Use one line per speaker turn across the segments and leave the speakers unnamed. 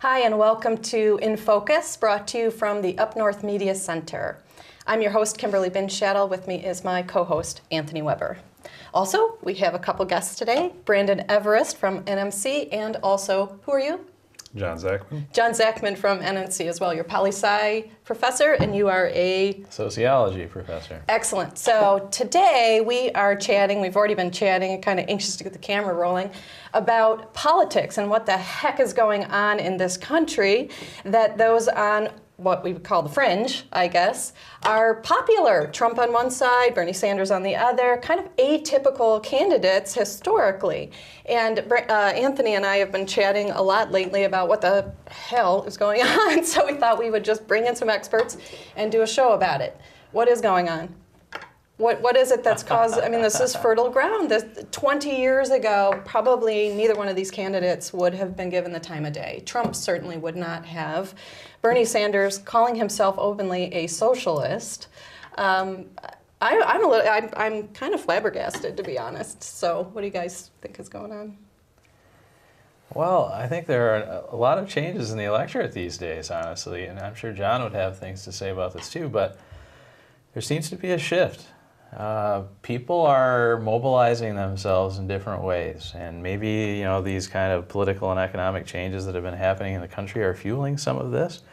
Hi, and welcome to In Focus, brought to you from the Up North Media Center. I'm your host, Kimberli Bindschatel. With me is my co-host, Anthony Weber. Also, we have a couple guests today, Brandon Everest from NMC, and also, who are you?
John Zachman.
John Zachman from NMC as well. You're a poli-sci professor, and you are a
sociology professor.
Excellent. So today we are chatting, we've already been chatting, kind of anxious to get the camera rolling, about politics and what the heck is going on in this country, that those on what we would call the fringe, I guess, are popular. Trump on one side, Bernie Sanders on the other, kind of atypical candidates historically. And Anthony and I have been chatting a lot lately about what the hell is going on, so we thought we would just bring in some experts and do a show about it. What is going on? What is it that's caused, I mean, this is fertile ground. 20 years ago, probably neither one of these candidates would have been given the time of day. Trump certainly would not have. Bernie Sanders calling himself openly a socialist. I'm kind of flabbergasted, to be honest. So what do you guys think is going on?
Well, I think there are a lot of changes in the electorate these days, honestly, and I'm sure John would have things to say about this too, but there seems to be a shift. People are mobilizing themselves in different ways, and maybe these kind of political and economic changes that have been happening in the country are fueling some of this.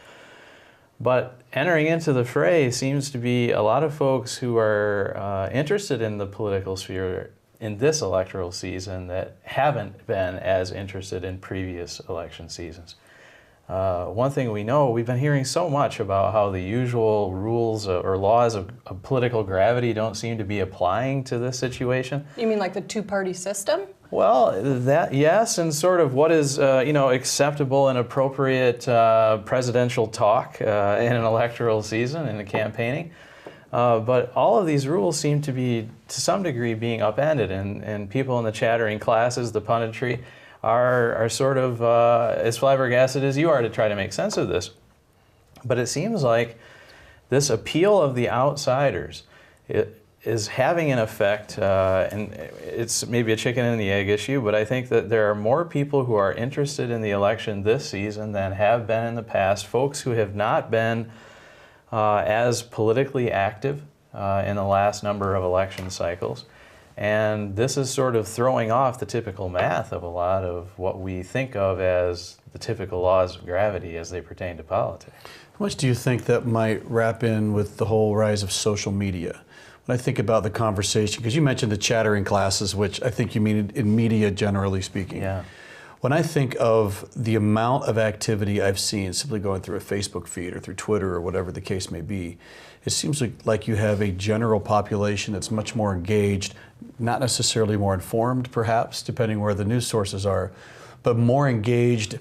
But entering into the fray seems to be a lot of folks who are interested in the political sphere in this electoral season that haven't been as interested in previous election seasons. One thing we know, we've been hearing so much about how the usual rules or laws of political gravity don't seem to be applying to this situation. You mean like the two-party system? Well, that, yes, and sort of what is acceptable and appropriate presidential talk in an electoral season, in a campaigning. But all of these rules seem to be, to some degree, being upended, and people in the chattering classes, the punditry, are sort of as flabbergasted as you are to try to make sense of this. But it seems like this appeal of the outsiders is having an effect, and it's maybe a chicken and the egg issue, but I think that there are more people who are interested in the election this season than have been in the past, folks who have not been as politically active in the last number of election cycles. And this is sort of throwing off the typical math of a lot of what we think of as the typical laws of gravity as they pertain to politics.
How much do you think that might wrap in with the whole rise of social media? When I think about the conversation, because you mentioned the chattering classes, which I think you mean in media generally speaking.
Yeah.
When I think of the amount of activity I've seen simply going through a Facebook feed or through Twitter or whatever the case may be, it seems like you have a general population that's much more engaged, not necessarily more informed perhaps, depending where the news sources are, but more engaged.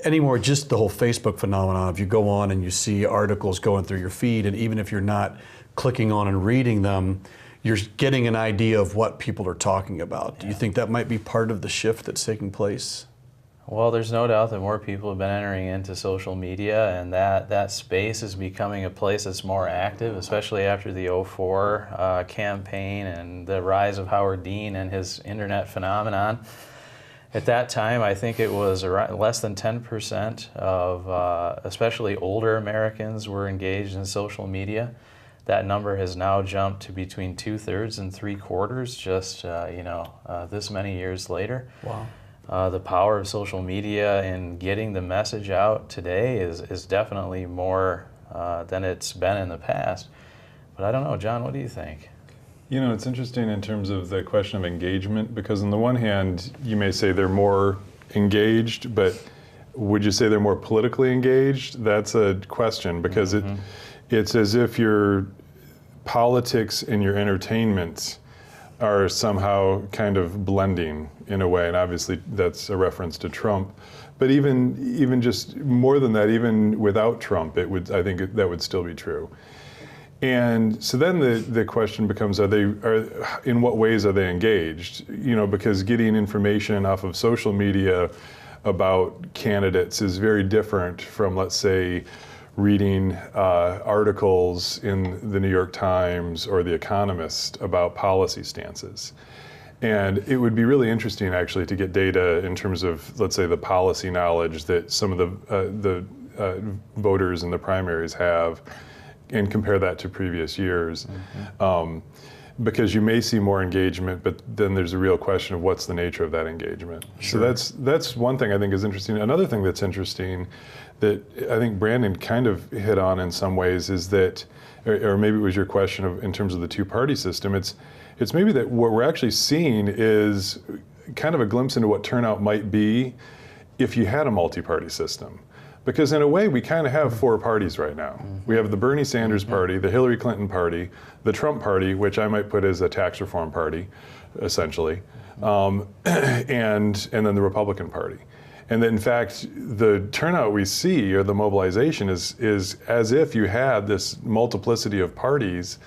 Anymore, just the whole Facebook phenomenon, if you go on and you see articles going through your feed, and even if you're not clicking on and reading them, you're getting an idea of what people are talking about. Do you think that might be part of the shift that's taking place?
Well, there's no doubt that more people have been entering into social media, and that space is becoming a place that's more active, especially after the 2004 campaign and the rise of Howard Dean and his internet phenomenon. At that time, I think it was around less than 10% of especially older Americans were engaged in social media. That number has now jumped to between 2/3 and 3/4 just this many years later.
Wow.
The power of social media in getting the message out today is definitely more than it's been in the past. But I don't know, John, what do you think?
It's interesting in terms of the question of engagement, because on the one hand, you may say they're more engaged, but would you say they're more politically engaged? That's a question, because it's as if your politics and your entertainment are somehow kind of blending in a way, and obviously that's a reference to Trump. But even just more than that, even without Trump, I think that would still be true. And so then the question becomes: in what ways are they engaged? Because getting information off of social media about candidates is very different from, let's say, reading articles in the New York Times or The Economist about policy stances. And it would be really interesting, actually, to get data in terms of, let's say, the policy knowledge that some of the voters in the primaries have, and compare that to previous years. Because you may see more engagement, but then there's a real question of what's the nature of that engagement.
Sure.
So that's one thing I think is interesting. Another thing that's interesting that I think Brandon kind of hit on in some ways is that, or maybe it was your question of in terms of the two-party system, it's maybe that what we're actually seeing is kind of a glimpse into what turnout might be if you had a multi-party system. Because in a way, we kind of have four parties right now. We have the Bernie Sanders party, the Hillary Clinton party, the Trump party, which I might put as a tax reform party, essentially, and then the Republican party. And that in fact, the turnout we see, or the mobilization, is as if you had this multiplicity of parties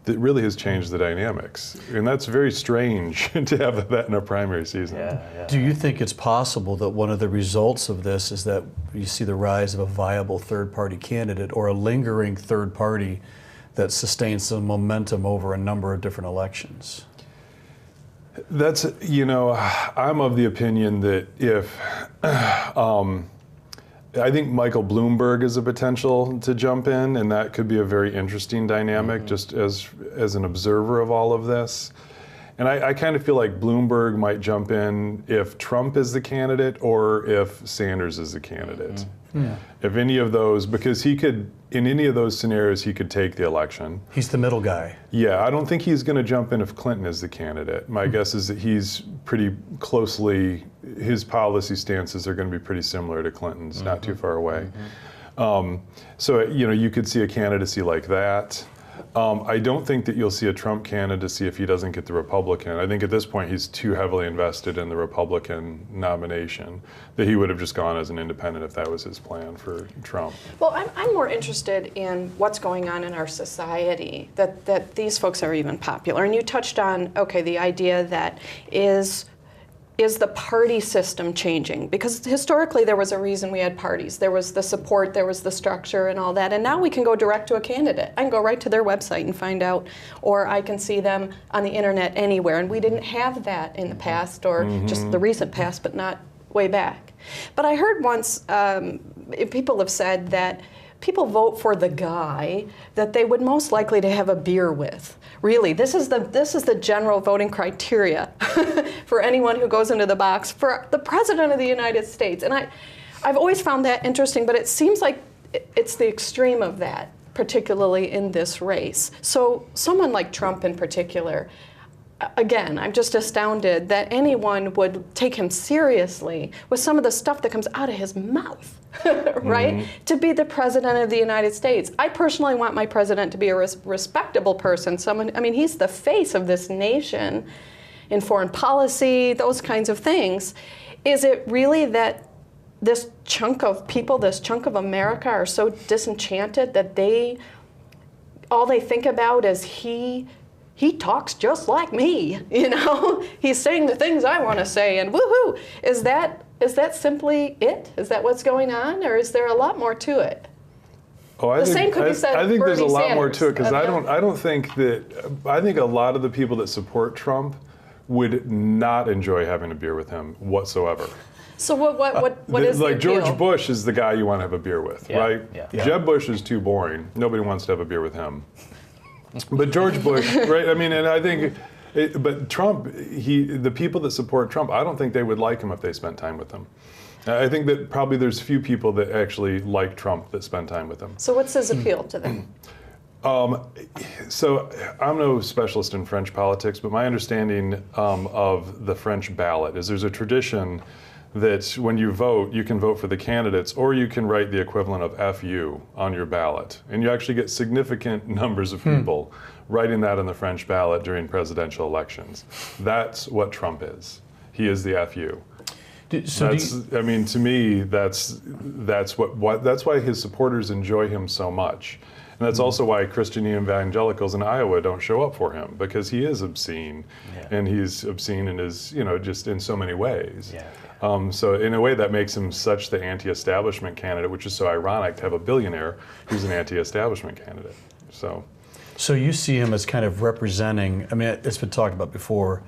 that really has changed the dynamics. And that's very strange to have that in a primary season.
Yeah.
Do you think it's possible that one of the results of this is that you see the rise of a viable third-party candidate or a lingering third party that sustains some momentum over a number of different elections?
That's, I'm of the opinion that if, I think Michael Bloomberg is a potential to jump in, and that could be a very interesting dynamic just as an observer of all of this. And I kind of feel like Bloomberg might jump in if Trump is the candidate or if Sanders is the candidate.
Yeah.
If any of those, because he could, in any of those scenarios, he could take the election.
He's the middle guy.
Yeah, I don't think he's going to jump in if Clinton is the candidate. My guess is that he's pretty closely, his policy stances are going to be pretty similar to Clinton's, not too far away. So, you could see a candidacy like that. I don't think that you'll see a Trump candidacy if he doesn't get the Republican. I think at this point he's too heavily invested in the Republican nomination that he would have just gone as an independent if that was his plan for Trump.
Well, I'm more interested in what's going on in our society, that these folks are even popular. And you touched on, okay, the idea that is the party system changing? Because historically there was a reason we had parties. There was the support, there was the structure and all that. And now we can go direct to a candidate. I can go right to their website and find out, or I can see them on the internet anywhere. And we didn't have that in the past, or just the recent past, but not way back. But I heard once people have said that people vote for the guy that they would most likely to have a beer with. Really, this is the general voting criteria for anyone who goes into the box for the President of the United States. And I've always found that interesting, but it seems like it's the extreme of that, particularly in this race. So someone like Trump in particular, again, I'm just astounded that anyone would take him seriously with some of the stuff that comes out of his mouth, right? To be the President of the United States. I personally want my president to be a respectable person, someone, he's the face of this nation in foreign policy, those kinds of things. Is it really that this chunk of people, this chunk of America are so disenchanted that all they think about is he talks just like me, He's saying the things I want to say, and woohoo! Is that simply it? Is that what's going on, or is there a lot more to it?
I
same could be said
I
of
think there's a
Bernie
lot more to it, because
Sanders.
I don't think that, I think a lot of the people that support Trump would not enjoy having a beer with him whatsoever.
So what is
like
the appeal?
George Bush is the guy you want to have a beer with, right?
Yeah.
Jeb Bush is too boring. Nobody wants to have a beer with him. But George Bush, right? And I think, but Trump, the people that support Trump, I don't think they would like him if they spent time with him. I think that probably there's few people that actually like Trump that spend time with him.
So what's his appeal to them?
So I'm no specialist in French politics, but my understanding of the French ballot is there's a tradition that when you vote, you can vote for the candidates, or you can write the equivalent of FU on your ballot. And you actually get significant numbers of people writing that on the French ballot during presidential elections. That's what Trump is. He is the FU. To me, that's why his supporters enjoy him so much. And that's also why Christian evangelicals in Iowa don't show up for him, because he is obscene, and he's obscene in his, just in so many ways.
Yeah.
So in a way that makes him such the anti-establishment candidate, which is so ironic to have a billionaire who's an anti-establishment candidate. So
you see him as kind of representing, it's been talked about before,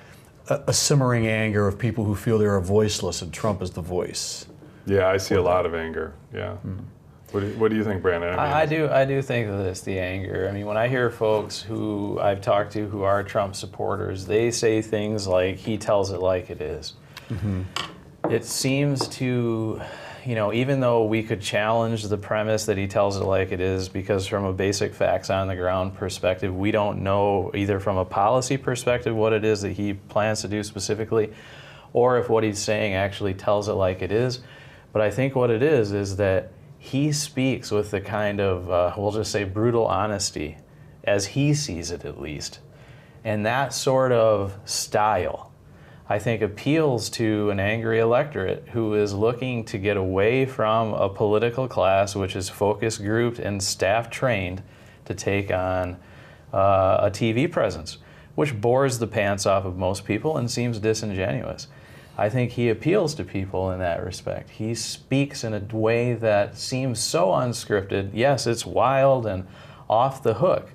a simmering anger of people who feel they are voiceless and Trump is the voice.
Yeah, I see a lot of anger. Yeah. What do you think, Brandon?
I do think that it's the anger. I mean, when I hear folks who I've talked to who are Trump supporters, they say things like, he tells it like it is. It seems to, even though we could challenge the premise that he tells it like it is, because from a basic facts on the ground perspective, we don't know either from a policy perspective what it is that he plans to do specifically, or if what he's saying actually tells it like it is. But I think what it is that he speaks with the kind of, we'll just say, brutal honesty, as he sees it at least. And that sort of style, I think, appeals to an angry electorate who is looking to get away from a political class which is focus grouped and staff trained to take on a TV presence, which bores the pants off of most people and seems disingenuous. I think he appeals to people in that respect. He speaks in a way that seems so unscripted. Yes, it's wild and off the hook,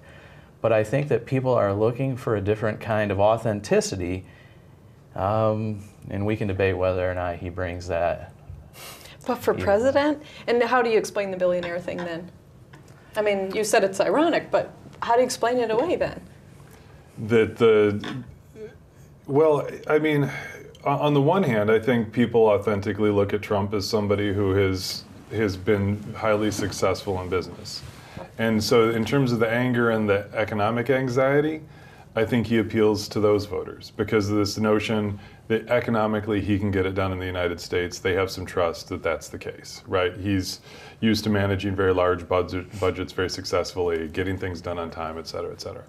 but I think that people are looking for a different kind of authenticity, and we can debate whether or not he brings that.
But for president? And how do you explain the billionaire thing then? I mean, you said it's ironic, but how do you explain it away then?
Well, I mean, on the one hand, I think people authentically look at Trump as somebody who has been highly successful in business. And so in terms of the anger and the economic anxiety, I think he appeals to those voters because of this notion that economically he can get it done in the United States. They have some trust that that's the case, right? He's used to managing very large budgets very successfully, getting things done on time, et cetera, et cetera.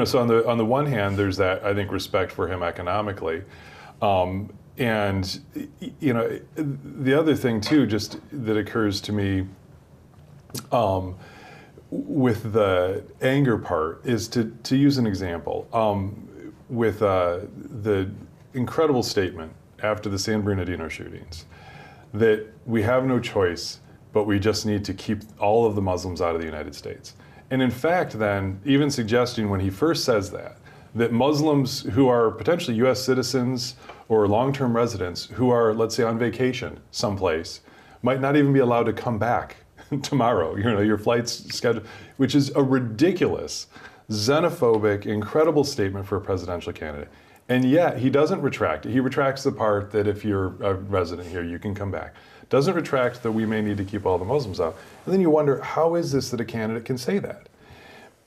So on the one hand, there's that, I think, respect for him economically. And the other thing too, just that occurs to me with the anger part is to use an example with the incredible statement after the San Bernardino shootings that we have no choice, but we just need to keep all of the Muslims out of the United States. And in fact, then even suggesting when he first says that Muslims who are potentially U.S. citizens or long-term residents who are, let's say, on vacation someplace, might not even be allowed to come back tomorrow. Your flight's scheduled, which is a ridiculous, xenophobic, incredible statement for a presidential candidate. And yet he doesn't retract it. He retracts the part that if you're a resident here, you can come back. Doesn't retract that we may need to keep all the Muslims out. And then you wonder, how is this that a candidate can say that?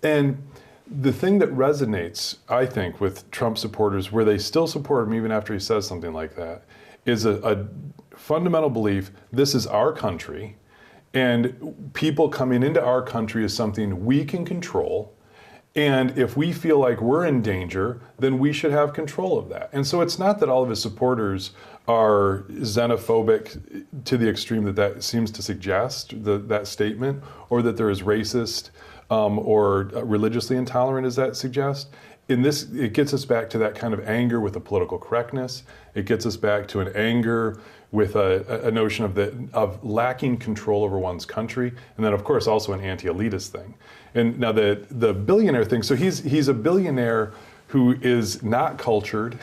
And the thing that resonates, I think, with Trump supporters, where they still support him even after he says something like that, is a fundamental belief, this is our country, and people coming into our country is something we can control, and if we feel like we're in danger, then we should have control of that. And so it's not that all of his supporters are xenophobic to the extreme that seems to suggest, that statement, or that they're as racist or religiously intolerant as that suggests. In this, it gets us back to that kind of anger with the political correctness. It gets us back to an anger with a notion of lacking control over one's country, and then of course also an anti-elitist thing. And now the billionaire thing. So he's a billionaire who is not cultured,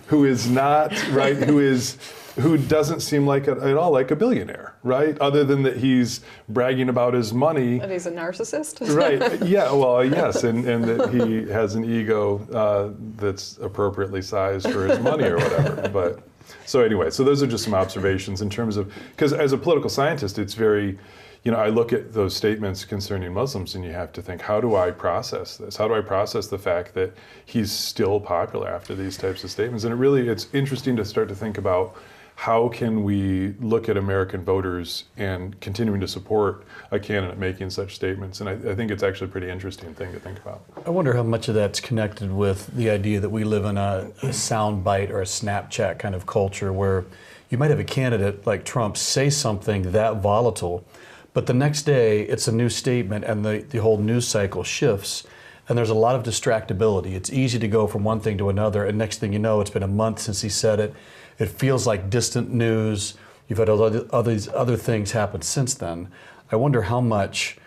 who is not right, who doesn't seem like at all like a billionaire, right? Other than that he's bragging about his money.
And he's a narcissist?
Right, yeah, well, yes, and that he has an ego that's appropriately sized for his money or whatever. But so anyway, so those are just some observations in terms of, because as a political scientist, it's very, I look at those statements concerning Muslims and you have to think, how do I process this? How do I process the fact that he's still popular after these types of statements? And it's interesting to start to think about how can we look at American voters and continuing to support a candidate making such statements? And I think it's actually a pretty interesting thing to think about.
I wonder how much of that's connected with the idea that we live in a soundbite or a Snapchat kind of culture where you might have a candidate like Trump say something that volatile, but the next day it's a new statement and the whole news cycle shifts and there's a lot of distractibility. It's easy to go from one thing to another and next thing you know, it's been a month since he said it. It feels like distant news. You've had other things happen since then. I wonder how much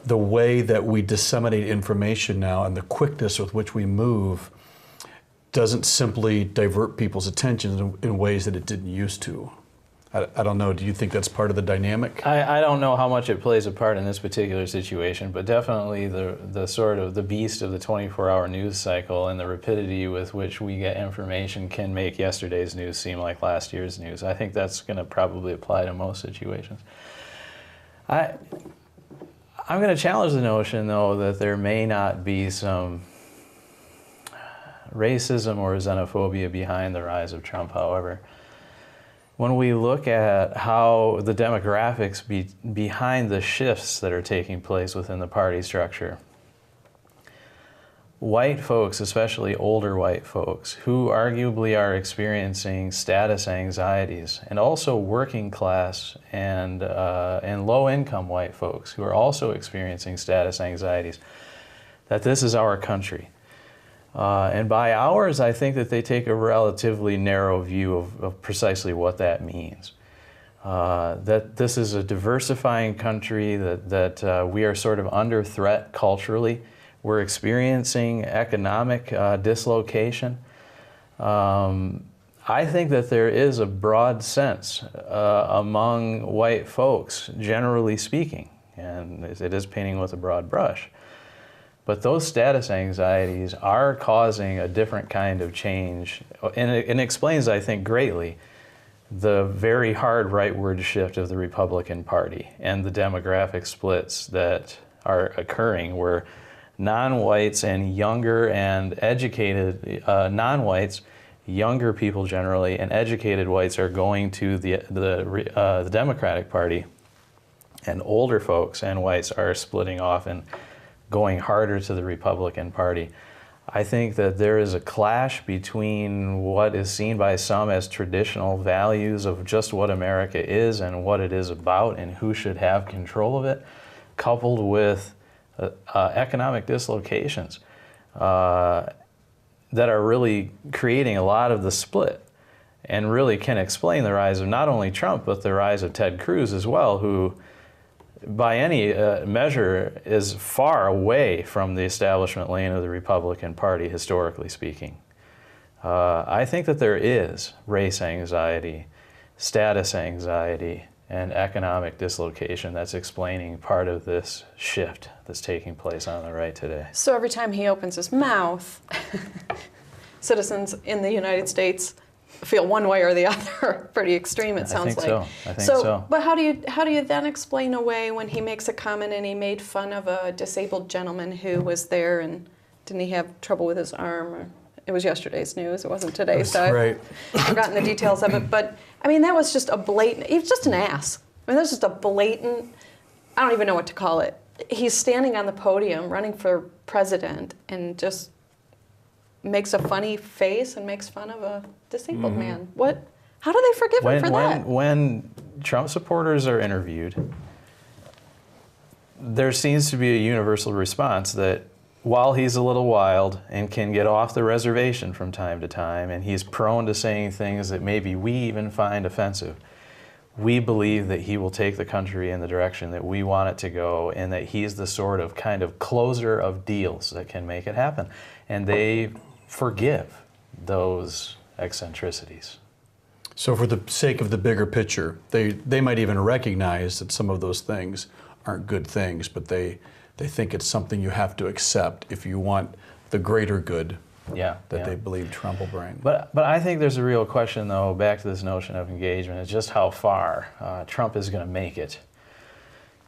the way that we disseminate information now and the quickness with which we move doesn't simply divert people's attention in ways that it didn't used to. I don't know. Do you think that's part of the dynamic?
I don't know how much it plays a part in this particular situation, but definitely the sort of the beast of the 24-hour news cycle and the rapidity with which we get information can make yesterday's news seem like last year's news. I think that's going to probably apply to most situations. I'm going to challenge the notion, though, that there may not be some racism or xenophobia behind the rise of Trump, however. When we look at how the demographics behind the shifts that are taking place within the party structure, white folks, especially older white folks, who arguably are experiencing status anxieties, and also working class and low-income white folks who are also experiencing status anxieties, that this is our country. And by ours, I think that they take a relatively narrow view of precisely what that means. That this is a diversifying country, that we are sort of under threat culturally. We're experiencing economic dislocation. I think that there is a broad sense among white folks, generally speaking, and it is painting with a broad brush. But those status anxieties are causing a different kind of change, and it explains, I think, greatly the very hard rightward shift of the Republican Party and the demographic splits that are occurring, where non-whites and younger and educated non-whites, younger people generally, and educated whites are going to the Democratic Party, and older folks and whites are splitting off and going harder to the Republican Party. I think that there is a clash between what is seen by some as traditional values of just what America is and what it is about and who should have control of it, coupled with economic dislocations that are really creating a lot of the split, and really can explain the rise of not only Trump, but the rise of Ted Cruz as well, who by any measure is far away from the establishment lane of the Republican Party, historically speaking. I think that there is race anxiety, status anxiety, and economic dislocation that's explaining part of this shift that's taking place on the right today.
So every time he opens his mouth, citizens in the United States feel one way or the other. Pretty extreme, it sounds like.
I think so.
But how do you then explain away when he makes a comment and he made fun of a disabled gentleman who was there, and didn't he have trouble with his arm? Or, it was yesterday's news. It wasn't today, so
right.
I've forgotten the details of it. But I mean, that was just a blatant. He was just an ass. I mean, that's just a blatant. I don't even know what to call it. He's standing on the podium, running for president, and just makes a funny face and makes fun of a disabled man. What? How do they forgive him for that?
When Trump supporters are interviewed, there seems to be a universal response that while he's a little wild and can get off the reservation from time to time, and he's prone to saying things that maybe we even find offensive, we believe that he will take the country in the direction that we want it to go, and that he's the sort of kind of closer of deals that can make it happen. And they forgive those eccentricities.
So for the sake of the bigger picture, they might even recognize that some of those things aren't good things, but they think it's something you have to accept if you want the greater good they believe Trump will bring.
But I think there's a real question, though, back to this notion of engagement, is just how far Trump is going to make it.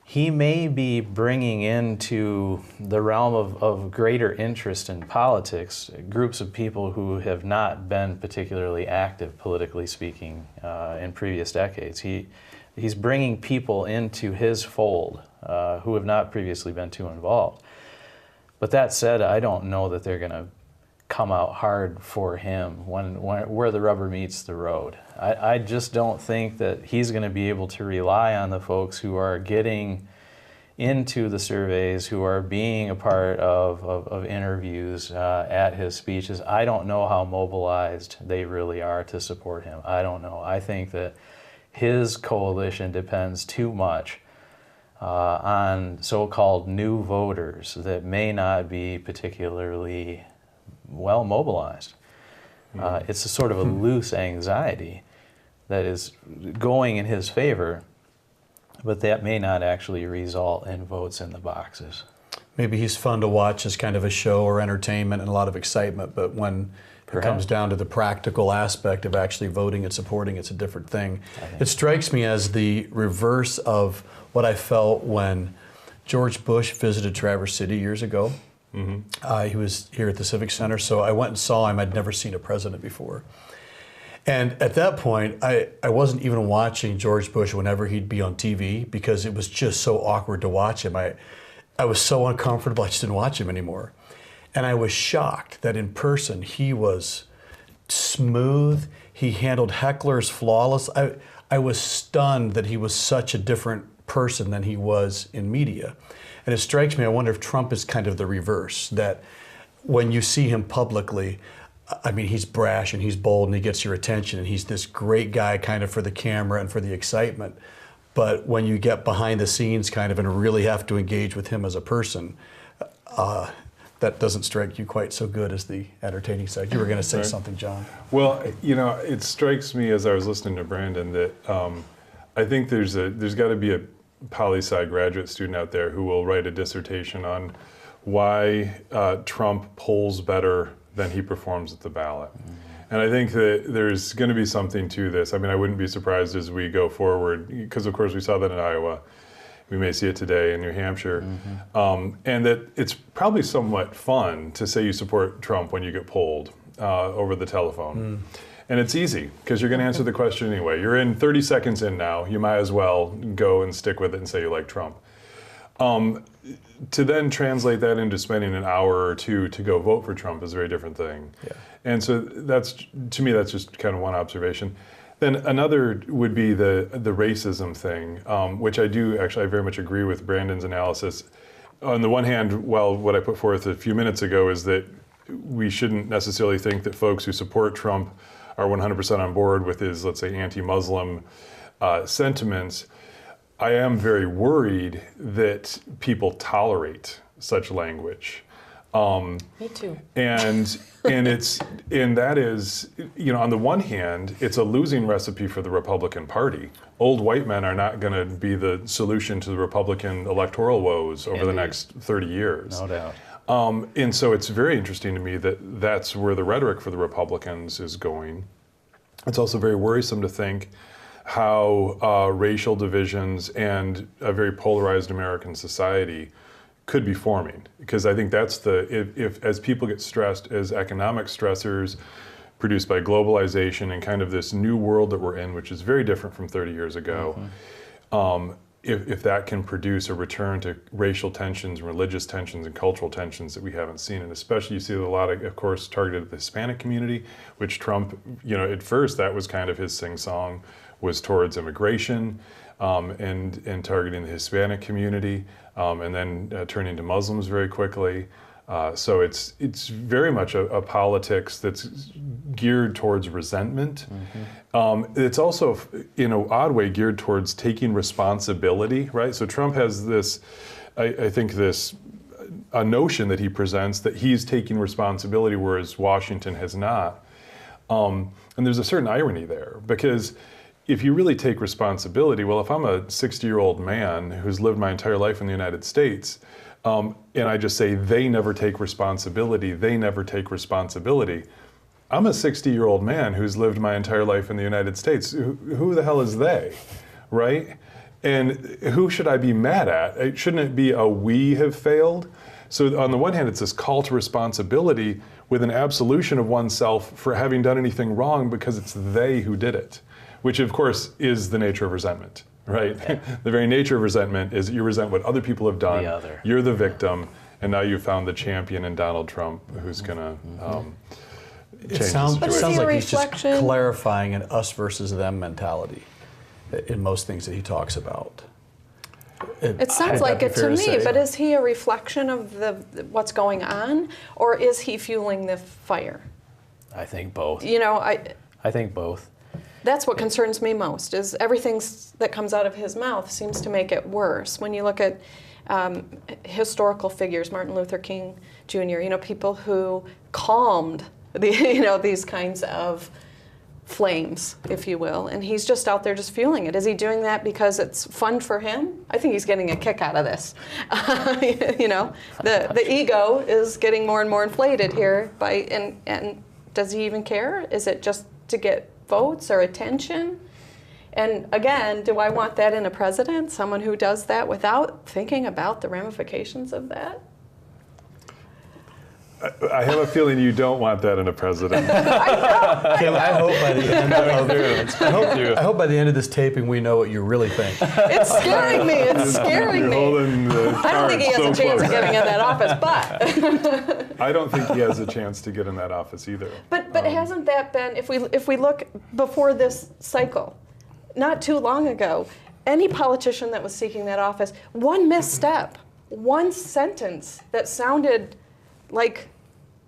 He may be bringing into the realm of greater interest in politics groups of people who have not been particularly active, politically speaking, in previous decades. He's bringing people into his fold who have not previously been too involved. But that said, I don't know that they're going to come out hard for him where the rubber meets the road. I just don't think that he's going to be able to rely on the folks who are getting into the surveys, who are being a part of interviews at his speeches. I don't know how mobilized they really are to support him. I don't know. I think that his coalition depends too much on so-called new voters that may not be particularly well mobilized. It's a sort of a loose anxiety that is going in his favor, but that may not actually result in votes in the boxes.
Maybe he's fun to watch as kind of a show or entertainment and a lot of excitement, but when it comes down to the practical aspect of actually voting and supporting, it's a different thing. It strikes me as the reverse of what I felt when George Bush visited Traverse City years ago. He was here at the Civic Center, so I went and saw him. I'd never seen a president before. And at that point, I wasn't even watching George Bush whenever he'd be on TV because it was just so awkward to watch him. I was so uncomfortable, I just didn't watch him anymore. And I was shocked that in person he was smooth, he handled hecklers flawless. I was stunned that he was such a different person than he was in media. And it strikes me, I wonder if Trump is kind of the reverse, that when you see him publicly, I mean, he's brash and he's bold and he gets your attention and he's this great guy kind of for the camera and for the excitement. But when you get behind the scenes kind of and really have to engage with him as a person, that doesn't strike you quite so good as the entertaining side. You were going to say something, John.
Well, you know, it strikes me as I was listening to Brandon that I think there's got to be a poli-sci graduate student out there who will write a dissertation on why Trump polls better than he performs at the ballot. And I think that there's going to be something to this. I mean, I wouldn't be surprised as we go forward, because of course we saw that in Iowa. We may see it today in New Hampshire. And that it's probably somewhat fun to say you support Trump when you get polled over the telephone. And it's easy, because you're going to answer the question anyway. You're in 30 seconds in now. You might as well go and stick with it and say you like Trump. To then translate that into spending an hour or two to go vote for Trump is a very different thing. And so that's, to me, that's just kind of one observation. Then another would be the racism thing, which I very much agree with Brandon's analysis. On the one hand, well, what I put forth a few minutes ago is that we shouldn't necessarily think that folks who support Trump are 100% on board with his, let's say, anti-Muslim sentiments. I am very worried that people tolerate such language.
Me too.
And that is, you know, on the one hand, it's a losing recipe for the Republican Party. Old white men are not going to be the solution to the Republican electoral woes over the next 30 years.
No doubt.
And so it's very interesting to me that that's where the rhetoric for the Republicans is going. It's also very worrisome to think how racial divisions and a very polarized American society could be forming, because I think that's if as people get stressed, as economic stressors produced by globalization and kind of this new world that we're in, which is very different from 30 years ago, if that can produce a return to racial tensions, religious tensions, and cultural tensions that we haven't seen, and especially you see a lot of course, targeted at the Hispanic community, which Trump, you know, at first that was kind of his sing-song, was towards immigration and targeting the Hispanic community, and then turning to Muslims very quickly. So it's very much a politics that's geared towards resentment. It's also, in an odd way, geared towards taking responsibility, right? So Trump has this, I think a notion that he presents that he's taking responsibility, whereas Washington has not. And there's a certain irony there, because if you really take responsibility, well, if I'm a 60-year-old man who's lived my entire life in the United States, and I just say they never take responsibility, I'm a 60-year-old man who's lived my entire life in the United States. Who the hell is they, right? And who should I be mad at? Shouldn't it be a we have failed? So on the one hand, it's this call to responsibility with an absolution of oneself for having done anything wrong because it's they who did it, which of course is the nature of resentment, right? Yeah. The very nature of resentment is you resent what other people have done, you're the victim, and now you've found the champion in Donald Trump who's gonna change the situation.
It sounds like he's just clarifying an us versus them mentality in most things that he talks about.
It sounds like it to me, but is he a reflection of what's going on, or is he fueling the fire?
I think both.
You know,
I think both.
That's what concerns me most, is everything that comes out of his mouth seems to make it worse. When you look at historical figures, Martin Luther King Jr., you know, people who calmed these kinds of flames, if you will, and he's just out there just fueling it. Is he doing that because it's fun for him? I think he's getting a kick out of this. The ego is getting more and more inflated here and does he even care? Is it just to get votes or attention? And again, do I want that in a president? Someone who does that without thinking about the ramifications of that?
I have a feeling you don't want that in a president.
Kim, I hope by the end I hope by the end of this taping we know what you really think.
It's scaring me. It's scaring
You're
me.
holding the
I don't think he has
cards
a chance
so
of getting in that office, but
I don't think he has a chance to get in that office either.
but hasn't that been, if we look before this cycle, not too long ago, any politician that was seeking that office, one misstep, one sentence that sounded like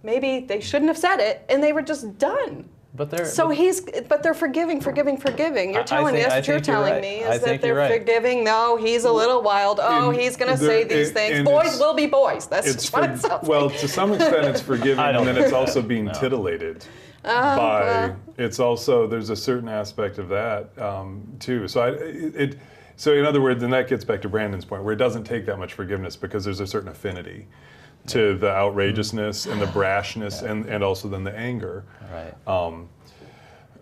maybe they shouldn't have said it, and they were just done. But they're forgiving. You're telling me, that's what you're telling me, is that they're forgiving. No, he's a little wild. Oh, he's going to say these things. Boys will be boys. That's what it sounds
well,
like.
to some extent it's forgiving, and then it's also being titillated by. It's also, there's a certain aspect of that too. So in other words, and that gets back to Brandon's point, where it doesn't take that much forgiveness because there's a certain affinity to the outrageousness and the brashness and also then the anger.
Right.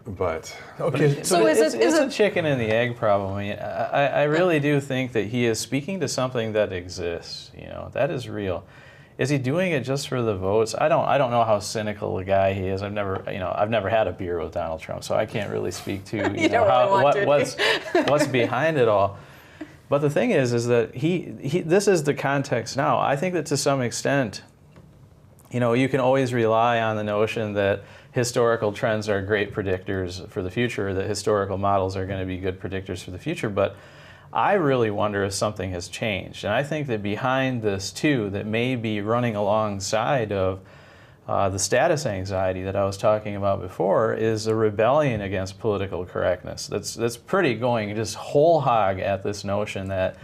But
okay,
so
it's a chicken and the egg problem. I mean, I really do think that he is speaking to something that exists. That is real. Is he doing it just for the votes? I don't know how cynical a guy he is. I've never had a beer with Donald Trump, so I can't really speak to what's behind it all. But the thing is that this is the context now. I think that to some extent, you can always rely on the notion that historical trends are great predictors for the future, that historical models are going to be good predictors for the future. But I really wonder if something has changed. And I think that behind this, too, that may be running alongside of the status anxiety that I was talking about before, is a rebellion against political correctness. That's pretty going just whole hog at this notion that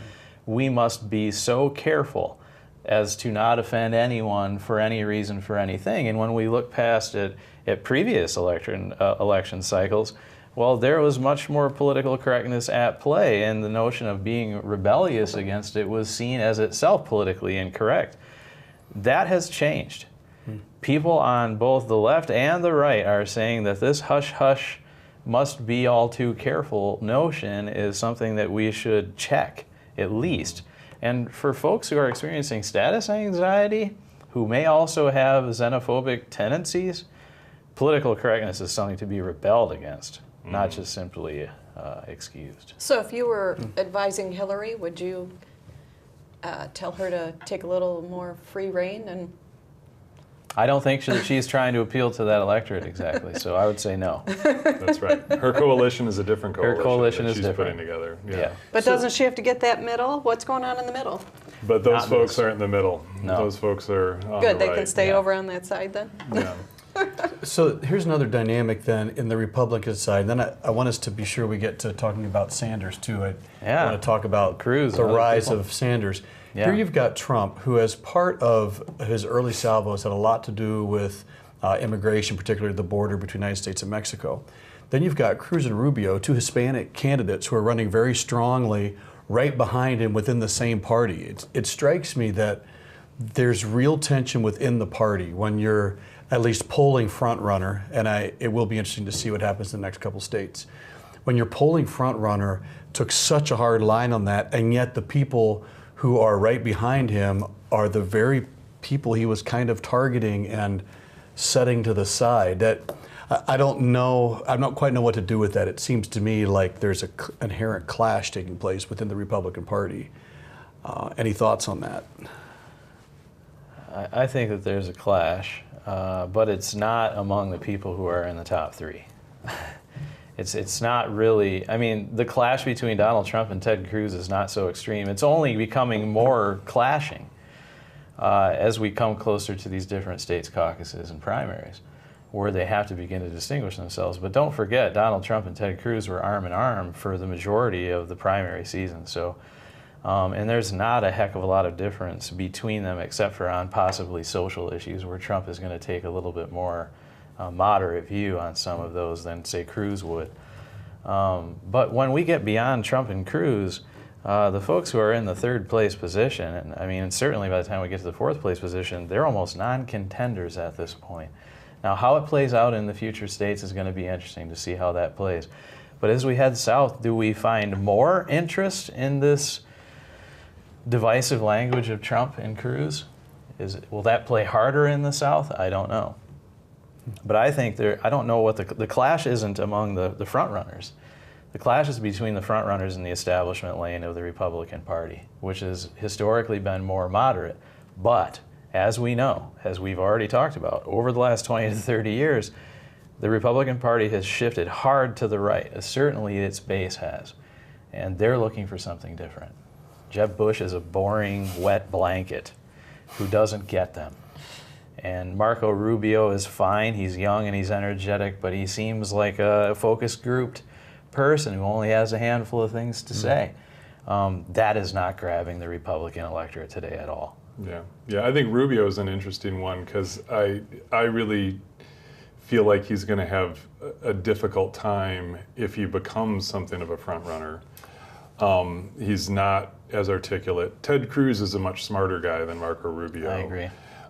we must be so careful as to not offend anyone for any reason, for anything. And when we look past it at previous election cycles, well, there was much more political correctness at play, and the notion of being rebellious against it was seen as itself politically incorrect. That has changed. People on both the left and the right are saying that this hush-hush must be all too careful notion is something that we should check, at least. And for folks who are experiencing status anxiety, who may also have xenophobic tendencies, political correctness is something to be rebelled against, not just simply excused.
So if you were advising Hillary, would you tell her to take a little more free rein? And
I don't think she's trying to appeal to that electorate exactly, so I would say no.
That's right. Her coalition is a different coalition.
Her coalition
that
is
she's
different.
putting together.
Yeah.
But doesn't she have to get that middle? What's going on in the middle?
But those
Not
folks
this.
aren't in the middle.
No.
Those folks are on
Good,
the
they
right.
can stay
Yeah.
over on that side then?
Yeah.
So here's another dynamic then in the Republican side. Then I want us to be sure we get to talking about Sanders too. I want to talk about
Cruz
the
and other
rise
people.
of Sanders.
Yeah.
Here you've got Trump, who as part of his early salvos had a lot to do with immigration, particularly the border between the United States and Mexico. Then you've got Cruz and Rubio, two Hispanic candidates who are running very strongly right behind him within the same party. It strikes me that there's real tension within the party when you're at least polling front runner, and it will be interesting to see what happens in the next couple states. When your polling front runner took such a hard line on that, and yet the people who are right behind him are the very people he was kind of targeting and setting to the side. That I don't quite know what to do with that. It seems to me like there's an inherent clash taking place within the Republican Party. Any thoughts on that?
I think that there's a clash, but it's not among the people who are in the top three. It's not really, I mean, the clash between Donald Trump and Ted Cruz is not so extreme. It's only becoming more clashing as we come closer to these different states' caucuses and primaries, where they have to begin to distinguish themselves. But don't forget, Donald Trump and Ted Cruz were arm in arm for the majority of the primary season. So, and there's not a heck of a lot of difference between them, except for on possibly social issues, where Trump is going to take a little bit more moderate view on some of those than, say, Cruz would. But when we get beyond Trump and Cruz, the folks who are in the third place position, and I mean, certainly by the time we get to the fourth place position, they're almost non-contenders at this point. Now, how it plays out in the future states is going to be interesting to see how that plays. But as we head south, do we find more interest in this divisive language of Trump and Cruz? Will that play harder in the South? I don't know. But I think I don't know what the clash isn't among the front runners. The clash is between the front runners and the establishment lane of the Republican Party, which has historically been more moderate. But as we know, as we've already talked about, over the last 20 to 30 years, the Republican Party has shifted hard to the right, as certainly its base has. And they're looking for something different. Jeb Bush is a boring, wet blanket who doesn't get them. And Marco Rubio is fine. He's young and he's energetic, but he seems like a focus grouped person who only has a handful of things to say. That is not grabbing the Republican electorate today at all.
Yeah. I think Rubio is an interesting one because I really feel like he's going to have a difficult time if he becomes something of a front runner. He's not as articulate. Ted Cruz is a much smarter guy than Marco Rubio.
I agree.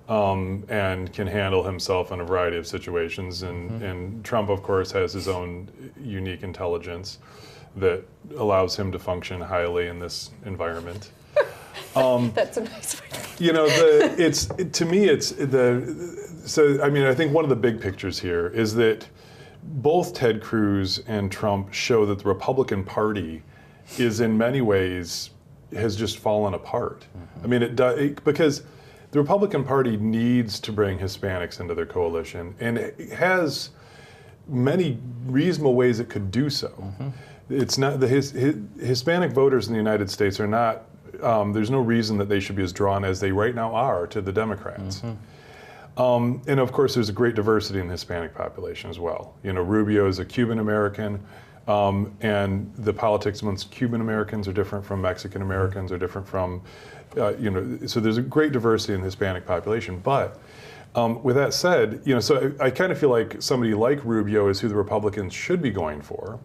And can handle himself in a variety of situations. And Trump, of course, has his own unique intelligence that allows him to function highly in this environment.
That's a nice way.
So I mean, I think one of the big pictures here is that both Ted Cruz and Trump show that the Republican Party is in many ways has just fallen apart. I mean, because the Republican Party needs to bring Hispanics into their coalition, and it has many reasonable ways it could do so. It's not Hispanic voters in the United States are not. There's no reason that they should be as drawn as they right now are to the Democrats. And of course, there's a great diversity in the Hispanic population as well. Rubio is a Cuban American, and the politics amongst Cuban Americans are different from Mexican Americans, are different from, so there's a great diversity in the Hispanic population. But with that said, so I kind of feel like somebody like Rubio is who the Republicans should be going for.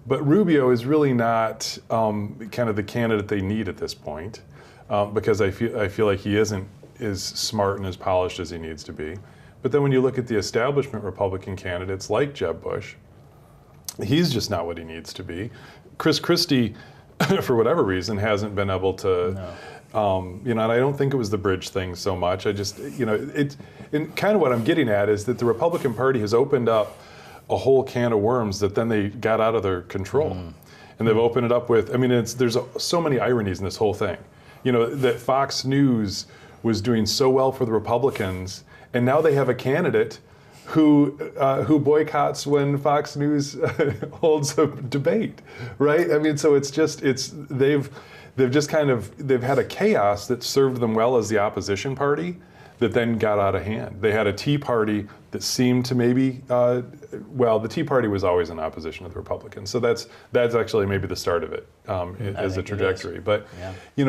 But Rubio is really not kind of the candidate they need at this point, because I feel like he isn't as smart and as polished as he needs to be. But then when you look at the establishment Republican candidates like Jeb Bush, he's just not what he needs to be. Chris Christie, for whatever reason, hasn't been able to, and I don't think it was the bridge thing so much. I just, and kind of what I'm getting at is that the Republican Party has opened up a whole can of worms that then they got out of their control. And they've opened it up with, there's so many ironies in this whole thing. That Fox News was doing so well for the Republicans, and now they have a candidate who boycotts when Fox News holds a debate, right? So they've had a chaos that served them well as the opposition party that then got out of hand. They had a Tea Party that seemed to maybe, the Tea Party was always in opposition to the Republicans. So that's actually maybe the start of it as a trajectory. But,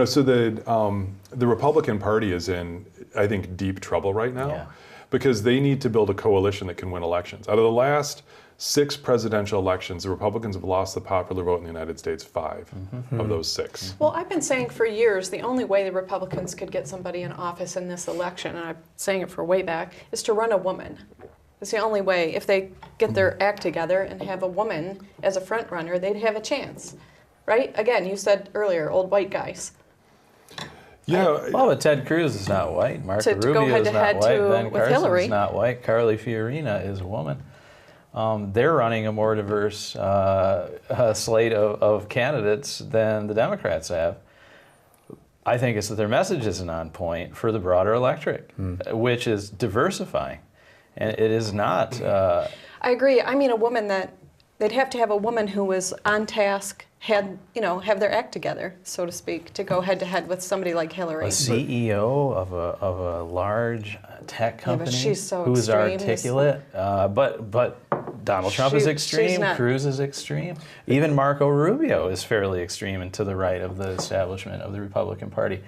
so the Republican Party is in, I think, deep trouble right now because they need to build a coalition that can win elections. Out of the last 6 presidential elections, the Republicans have lost the popular vote in the United States 5 of those 6.
Well, I've been saying for years the only way the Republicans could get somebody in office in this election, and I'm saying it for way back, is to run a woman. It's the only way. If they get their act together and have a woman as a front runner, they'd have a chance, right? Again, you said earlier, old white guys.
Yeah.
Well, but Ted Cruz is not white. Marco
To go
Rubio is not
head-to-head
white. Ben
with
Carson
Hillary.
is not white. Carly Fiorina is a woman. They're running a more diverse slate of candidates than the Democrats have. I think it's that their message isn't on point for the broader electorate, which is diversifying. And it is not.
I agree. I mean, a woman that they'd have to have a woman who was on task, have their act together, so to speak, to go head to head with somebody like Hillary.
A CEO of a large tech company
she's so
who is
extreme.
articulate, but Donald Trump is extreme, Cruz is extreme. Even Marco Rubio is fairly extreme and to the right of the establishment of the Republican Party.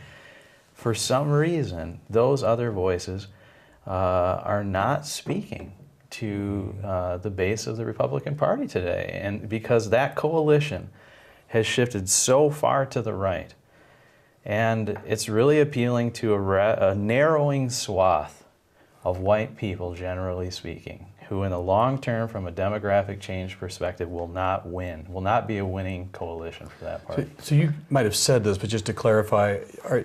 For some reason, those other voices are not speaking to the base of the Republican Party today. And because that coalition has shifted so far to the right, and it's really appealing to a narrowing swath of white people, generally speaking, who in the long term, from a demographic change perspective, will not win, will not be a winning coalition for that party.
So you might have said this, but just to clarify,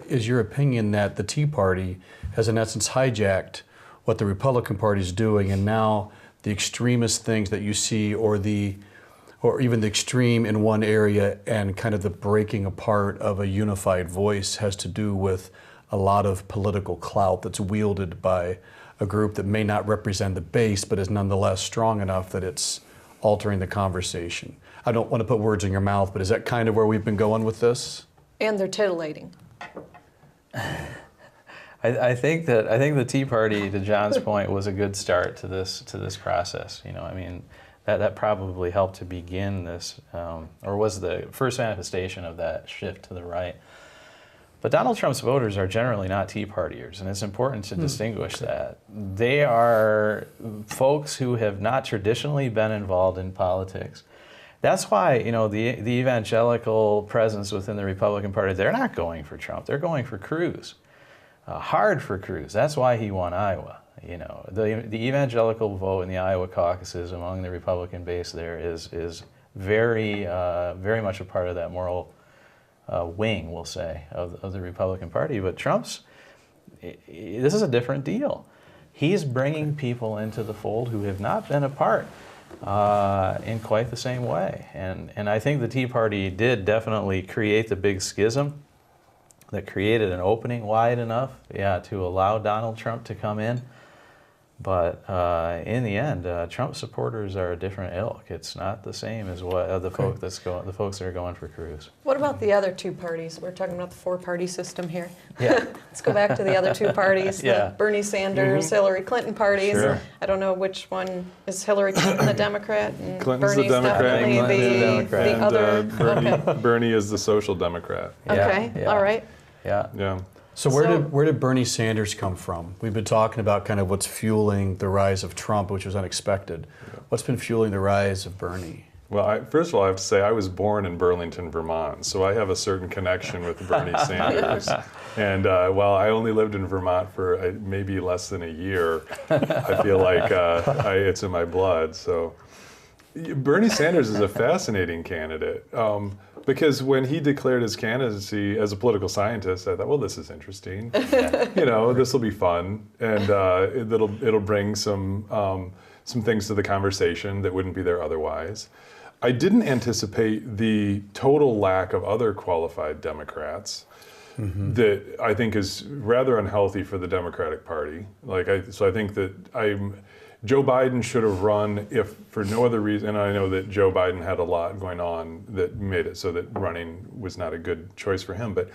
is your opinion that the Tea Party has in essence hijacked what the Republican Party is doing, and now the extremist things that you see, or even the extreme in one area, and kind of the breaking apart of a unified voice has to do with a lot of political clout that's wielded by a group that may not represent the base, but is nonetheless strong enough that it's altering the conversation? I don't want to put words in your mouth, but is that kind of where we've been going with this?
And they're titillating.
I think the Tea Party, to John's point, was a good start to this process. You know, I mean, that probably helped to begin this, or was the first manifestation of that shift to the right. But Donald Trump's voters are generally not Tea Partiers, and it's important to distinguish that. They are folks who have not traditionally been involved in politics. That's why, you know, the evangelical presence within the Republican Party, they're not going for Trump, they're going for Cruz. Hard for Cruz. That's why he won Iowa. You know, the evangelical vote in the Iowa caucuses among the Republican base there is very much a part of that moral wing, we'll say, of the Republican Party. But this is a different deal. He's bringing people into the fold who have not been a part in quite the same way. And I think the Tea Party did definitely create the big schism that created an opening wide enough, to allow Donald Trump to come in. But in the end, Trump supporters are a different ilk. It's not the same as what the folks that are going for Cruz.
What about the other two parties? We're talking about the four-party system here.
Yeah.
Let's go back to the other two parties, the Bernie Sanders, Hillary Clinton parties.
Sure.
I don't know which one is Hillary Clinton the Democrat, and
Clinton's
Bernie's
the Democrat,
definitely the other.
Bernie is the social democrat.
Okay,
Yeah.
all right.
Yeah.
So where did Bernie Sanders come from? We've been talking about kind of what's fueling the rise of Trump, which was unexpected. What's been fueling the rise of Bernie?
Well, first of all, I have to say I was born in Burlington, Vermont, so I have a certain connection with Bernie Sanders. And while I only lived in Vermont for maybe less than a year, I feel like it's in my blood. So Bernie Sanders is a fascinating candidate. Because when he declared his candidacy as a political scientist, I thought, well, this is interesting. You know, this will be fun, and it'll bring some things to the conversation that wouldn't be there otherwise. I didn't anticipate the total lack of other qualified Democrats that I think is rather unhealthy for the Democratic Party. So I think that Joe Biden should have run if for no other reason, and I know that Joe Biden had a lot going on that made it so that running was not a good choice for him, but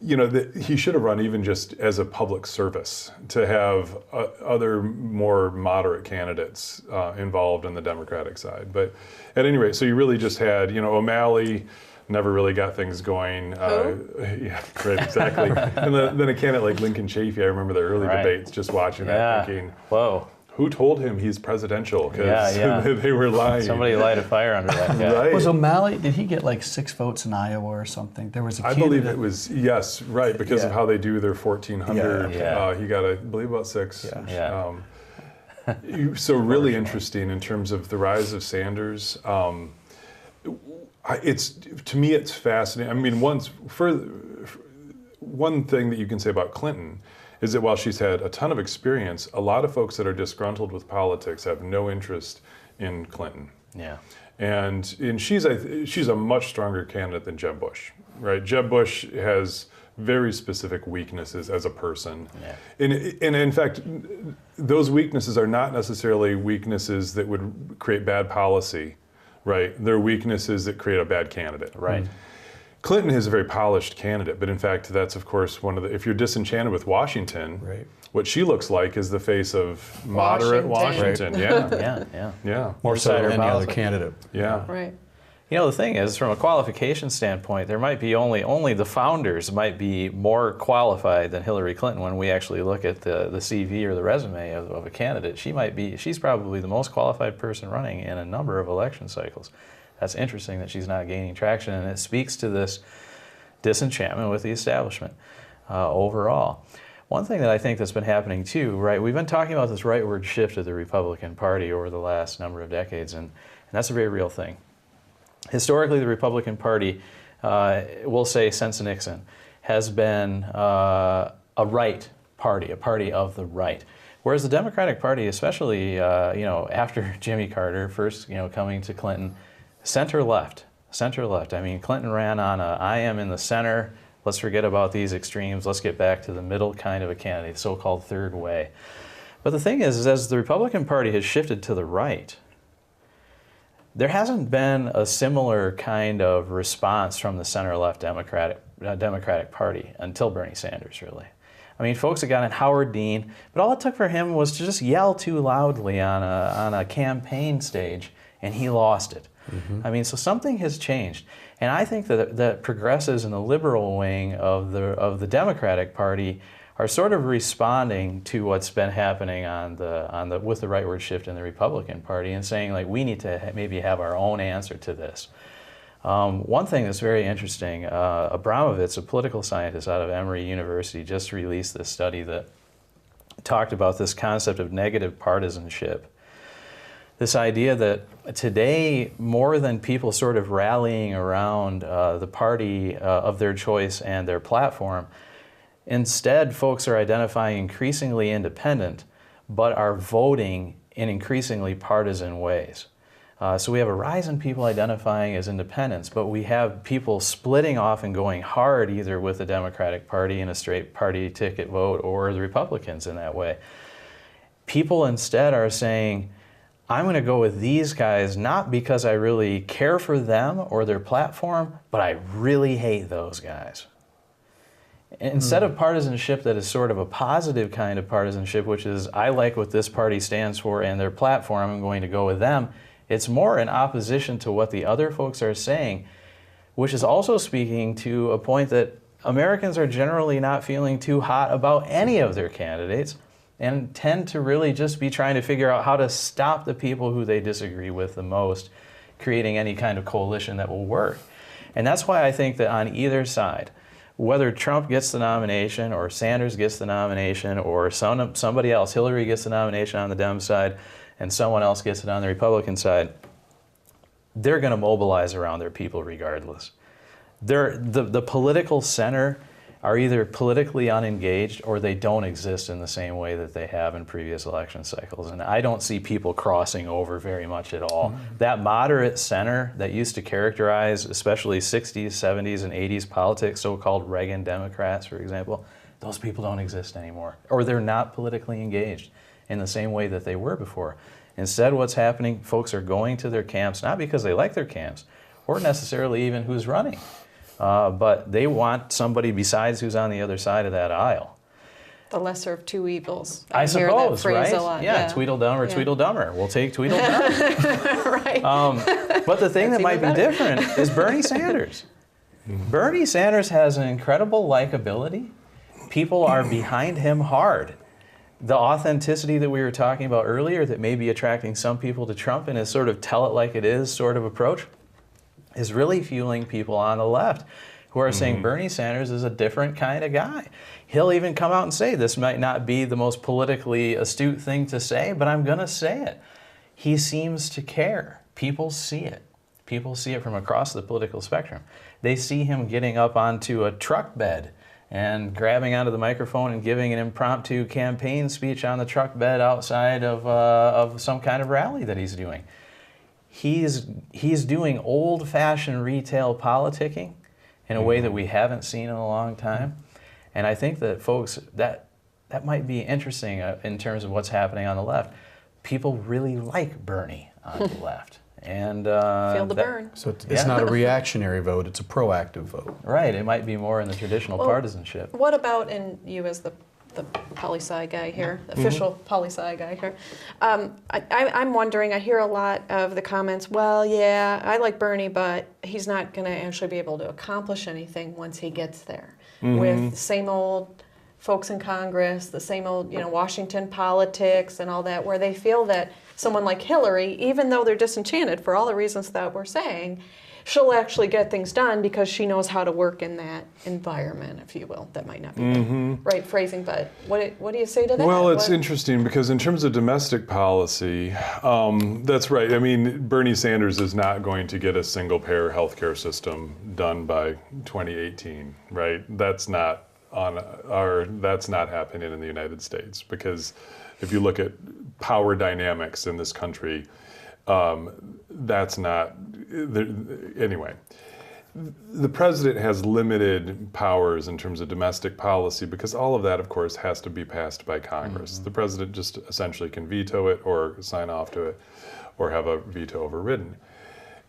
you know, he should have run even just as a public service to have other more moderate candidates involved in the Democratic side. But at any rate, so you really just had, you know, O'Malley never really got things going. Yeah, right, exactly. And then a candidate like Lincoln Chafee, I remember the early debates, just watching that thinking,
whoa.
Who told him he's presidential? Because they were lying.
Somebody light a fire under that guy.
Right.
Was O'Malley, did he get like 6 votes in Iowa or something? There was a
I believe it was, yes, right, because of how they do their 1,400. He got, I believe, about 6. So really interesting in terms of the rise of Sanders. To me, it's fascinating. I mean, one thing that you can say about Clinton is that while she's had a ton of experience, a lot of folks that are disgruntled with politics have no interest in Clinton.
Yeah.
And she's a much stronger candidate than Jeb Bush, right? Jeb Bush has very specific weaknesses as a person. Yeah. And in fact, those weaknesses are not necessarily weaknesses that would create bad policy, right? They're weaknesses that create a bad candidate.
Right.
Clinton is a very polished candidate, but in fact, that's of course one of the, if you're disenchanted with Washington, what she looks like is the face of moderate Washington.
Yeah.
More so than any other candidate.
Yeah.
Right.
You know, the thing is, from a qualification standpoint, there might be only the founders might be more qualified than Hillary Clinton when we actually look at the CV or the resume of a candidate. She's probably the most qualified person running in a number of election cycles. That's interesting that she's not gaining traction, and it speaks to this disenchantment with the establishment overall. One thing that I think that's been happening too, right, we've been talking about this rightward shift of the Republican Party over the last number of decades, and that's a very real thing. Historically, the Republican Party, we'll say since Nixon, has been a right party, a party of the right. Whereas the Democratic Party, especially after Jimmy Carter, first coming to Clinton, center left. I mean, Clinton ran on a I am in the center, let's forget about these extremes, let's get back to the middle kind of a candidate, the so-called third way. But the thing is as the Republican Party has shifted to the right, there hasn't been a similar kind of response from the center-left Democratic Party until Bernie Sanders, really. I mean, folks have gotten Howard Dean, but all it took for him was to just yell too loudly on a campaign stage, and he lost it. Mm-hmm. I mean, so something has changed. And I think that progressives in the liberal wing of the Democratic Party are sort of responding to what's been happening with the rightward shift in the Republican Party and saying, like, we need to maybe have our own answer to this. One thing that's very interesting, Abramovitz, a political scientist out of Emory University, just released this study that talked about this concept of negative partisanship. This idea that today, more than people sort of rallying around the party of their choice and their platform, instead, folks are identifying increasingly independent, but are voting in increasingly partisan ways. So we have a rise in people identifying as independents, but we have people splitting off and going hard either with the Democratic Party in a straight party ticket vote or the Republicans in that way. People instead are saying, I'm going to go with these guys not because I really care for them or their platform, but I really hate those guys. Instead of partisanship that is sort of a positive kind of partisanship, which is I like what this party stands for and their platform, I'm going to go with them, it's more in opposition to what the other folks are saying, which is also speaking to a point that Americans are generally not feeling too hot about any of their candidates and tend to really just be trying to figure out how to stop the people who they disagree with the most, creating any kind of coalition that will work. And that's why I think that on either side, whether Trump gets the nomination or Sanders gets the nomination or somebody else, Hillary gets the nomination on the Dem side and someone else gets it on the Republican side, they're going to mobilize around their people regardless. The political center are either politically unengaged or they don't exist in the same way that they have in previous election cycles. And I don't see people crossing over very much at all. Mm-hmm. That moderate center that used to characterize especially 60s, 70s, and 80s politics, so-called Reagan Democrats, for example, those people don't exist anymore. Or they're not politically engaged in the same way that they were before. Instead, what's happening, folks are going to their camps, not because they like their camps, or necessarily even who's running. But they want somebody besides who's on the other side of that aisle.
The lesser of two evils.
I
hear
suppose,
that phrase
right?
a lot.
Yeah, Tweedledum or Tweedledummer. We'll take Tweedledum.
Right.
But the thing that might be different is Bernie Sanders. Bernie Sanders has an incredible likability. People are behind him hard. The authenticity that we were talking about earlier that may be attracting some people to Trump in his sort of tell it like it is sort of approach is really fueling people on the left who are saying Bernie Sanders is a different kind of guy. He'll even come out and say, this might not be the most politically astute thing to say, but I'm going to say it. He seems to care. People see it. People see it from across the political spectrum. They see him getting up onto a truck bed and grabbing onto the microphone and giving an impromptu campaign speech on the truck bed outside of some kind of rally that he's doing. He's doing old-fashioned retail politicking in a way that we haven't seen in a long time. And I think that, folks, that might be interesting in terms of what's happening on the left. People really like Bernie on the left. And
feel the burn.
So it's not a reactionary vote, it's a proactive vote.
Right, it might be more in the traditional partisanship.
What about in you as the the poli-sci guy here, the official poli-sci guy here. I'm wondering, I hear a lot of the comments, well, yeah, I like Bernie, but he's not going to actually be able to accomplish anything once he gets there. With the same old folks in Congress, the same old, Washington politics and all that, where they feel that someone like Hillary, even though they're disenchanted for all the reasons that we're saying, she'll actually get things done because she knows how to work in that environment, if you will. That might not be the right phrasing, but what do you say to that?
Well, it's interesting because in terms of domestic policy, that's right. I mean, Bernie Sanders is not going to get a single-payer healthcare system done by 2018, right? That's not happening in the United States, because if you look at power dynamics in this country, that's not, anyway. The president has limited powers in terms of domestic policy because all of that, of course, has to be passed by Congress. The president just essentially can veto it or sign off to it or have a veto overridden.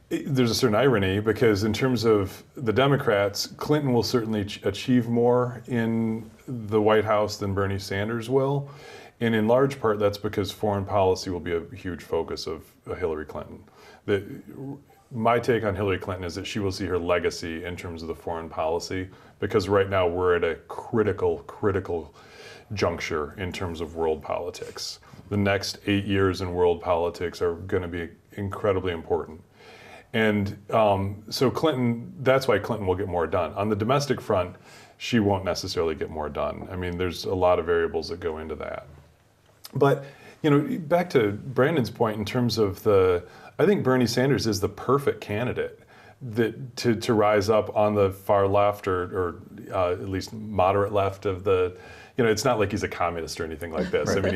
There's a certain irony because in terms of the Democrats, Clinton will certainly achieve more in the White House than Bernie Sanders will. And in large part, that's because foreign policy will be a huge focus of Hillary Clinton. My take on Hillary Clinton is that she will see her legacy in terms of the foreign policy, because right now we're at a critical juncture in terms of world politics. The next 8 years in world politics are going to be incredibly important. And so Clinton, that's why Clinton will get more done. On the domestic front, she won't necessarily get more done. I mean, there's a lot of variables that go into that. But, back to Brandon's point in terms of I think Bernie Sanders is the perfect candidate to rise up on the far left or at least moderate left of the, it's not like he's a communist or anything like this. I mean,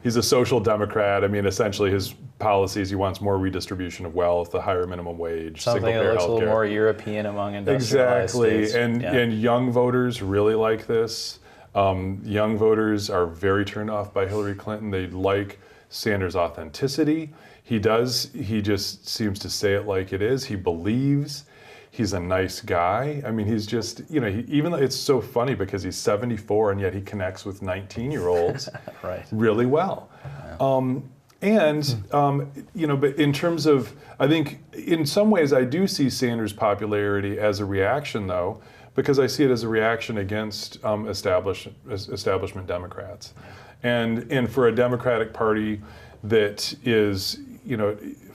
he's a social democrat. I mean, essentially his policies, he wants more redistribution of wealth, the higher minimum wage,
something that looks a little more European among industrialized states.
And young voters really like this. Young voters are very turned off by Hillary Clinton. They like Sanders' authenticity. He just seems to say it like it is. He believes. He's a nice guy. I mean, he's just, even though it's so funny because he's 74 and yet he connects with 19-year-olds
right.
really well.
Yeah.
But in terms of, I think in some ways I do see Sanders' popularity as a reaction, though, because I see it as a reaction against establishment Democrats. And for a Democratic Party that is,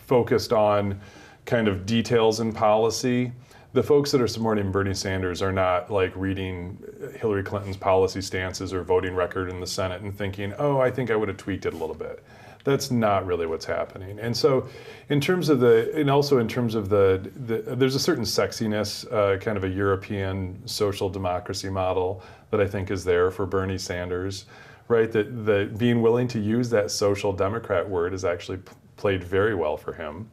focused on kind of details in policy, the folks that are supporting Bernie Sanders are not like reading Hillary Clinton's policy stances or voting record in the Senate and thinking, oh, I think I would have tweaked it a little bit. That's not really what's happening. And so in terms of there's a certain sexiness, kind of a European social democracy model that I think is there for Bernie Sanders, right? That being willing to use that social democrat word has actually played very well for him.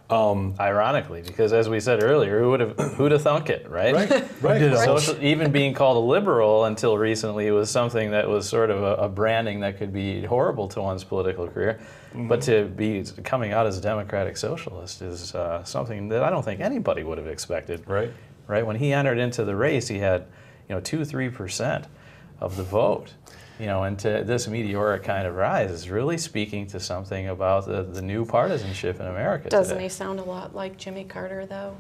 Ironically, because as we said earlier, who'd have thunk it, right?
Right.
Social, even being called a liberal until recently was something that was sort of a branding that could be horrible to one's political career. But to be coming out as a democratic socialist is something that I don't think anybody would have expected.
Right.
When he entered into the race, he had 2-3% of the vote. And to this meteoric kind of rise is really speaking to something about the new partisanship in America
Doesn't
today.
he sound a lot like Jimmy Carter, though?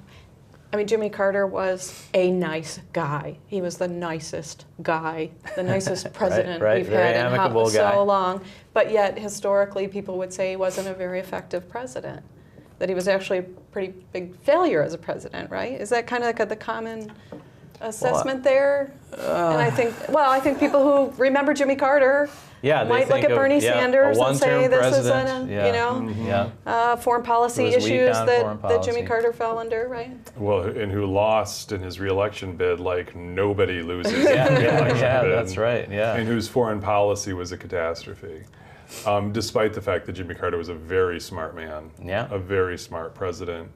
I mean, Jimmy Carter was a nice guy. He was the nicest guy, the nicest president
right.
we've
Very
had in
amicable guy.
so long. But yet, historically, people would say he wasn't a very effective president, that he was actually a pretty big failure as a president, right? Is that kind of like the common assessment there? And I think people who remember Jimmy Carter might look at Bernie Sanders and say this is foreign policy issues that Jimmy Carter fell under, right?
Well, and who lost in his reelection bid like nobody loses.
That's right. Yeah,
and whose foreign policy was a catastrophe, despite the fact that Jimmy Carter was a very smart man, a very smart president.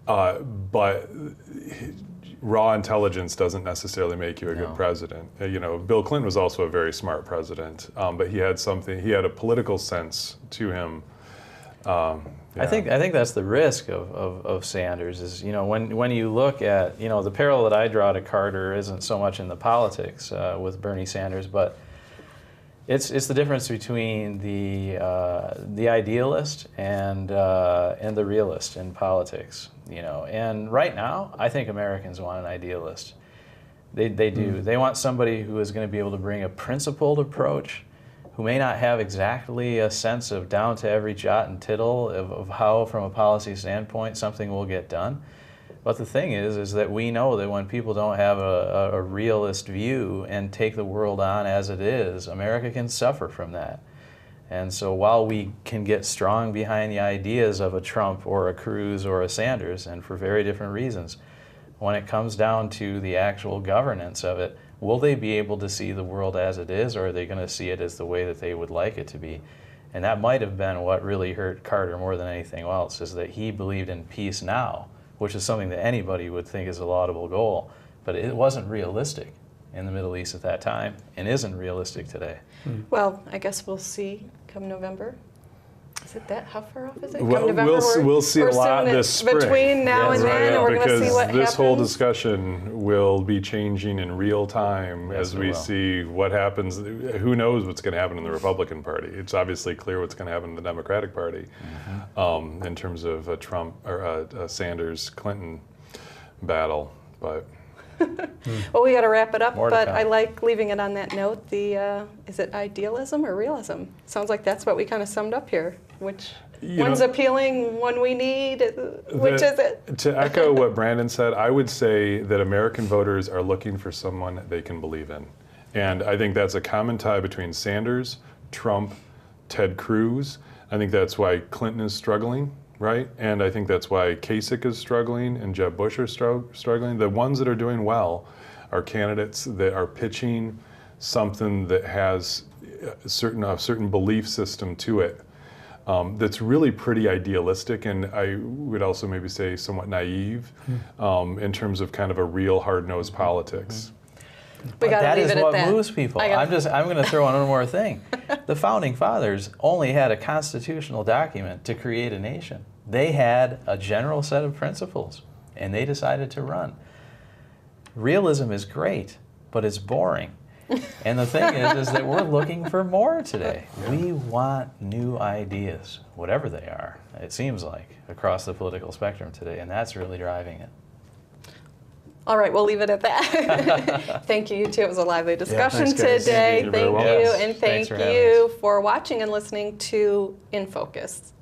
But raw intelligence doesn't necessarily make you a good president. Bill Clinton was also a very smart president, but he had a political sense to him
I think that's the risk of Sanders is, when you look at, the parallel that I draw to Carter isn't so much in the politics with Bernie Sanders, but it's the difference between the idealist and the realist in politics, And right now, I think Americans want an idealist. They do. They want somebody who is going to be able to bring a principled approach, who may not have exactly a sense of down to every jot and tittle of how, from a policy standpoint, something will get done. But the thing is that we know that when people don't have a realist view and take the world on as it is, America can suffer from that. And so while we can get strong behind the ideas of a Trump or a Cruz or a Sanders, and for very different reasons, when it comes down to the actual governance of it, will they be able to see the world as it is, or are they going to see it as the way that they would like it to be? And that might have been what really hurt Carter more than anything else, is that he believed in peace now, which is something that anybody would think is a laudable goal, but it wasn't realistic in the Middle East at that time and isn't realistic today.
Well, I guess we'll see come November. Is it that? How far off is it?
Well,
come November,
we'll see a lot this spring.
Between now and then, and we're going to see what happens.
This whole discussion will be changing in real time as we see what happens. Who knows what's going to happen in the Republican Party? It's obviously clear what's going to happen in the Democratic Party in terms of a Trump or a Sanders-Clinton battle. But
well, we got to wrap it up,
More to
but
come.
I like leaving it on that note. Is it idealism or realism? Sounds like that's what we kind of summed up here. Which one's appealing, one we need? Which is it?
To echo what Brandon said, I would say that American voters are looking for someone they can believe in. And I think that's a common tie between Sanders, Trump, Ted Cruz. I think that's why Clinton is struggling, right? And I think that's why Kasich is struggling and Jeb Bush are struggling. The ones that are doing well are candidates that are pitching something that has a certain belief system to it. That's really pretty idealistic, and I would also maybe say somewhat naive in terms of kind of a real hard-nosed politics.
We got to
That
leave
is
it at
what
that.
moves people. I'm going to throw in one more thing. The Founding Fathers only had a constitutional document to create a nation. They had a general set of principles, and they decided to run. Realism is great, but it's boring. And the thing is that we're looking for more today. We want new ideas, whatever they are, it seems like, across the political spectrum today, and that's really driving it.
All right, we'll leave it at that. Thank you, you two. It was a lively discussion
thanks, guys.
today.
You're
thank
very welcome.
you,
Yes,
and
thanks
thank
for having
you for watching and listening to In Focus.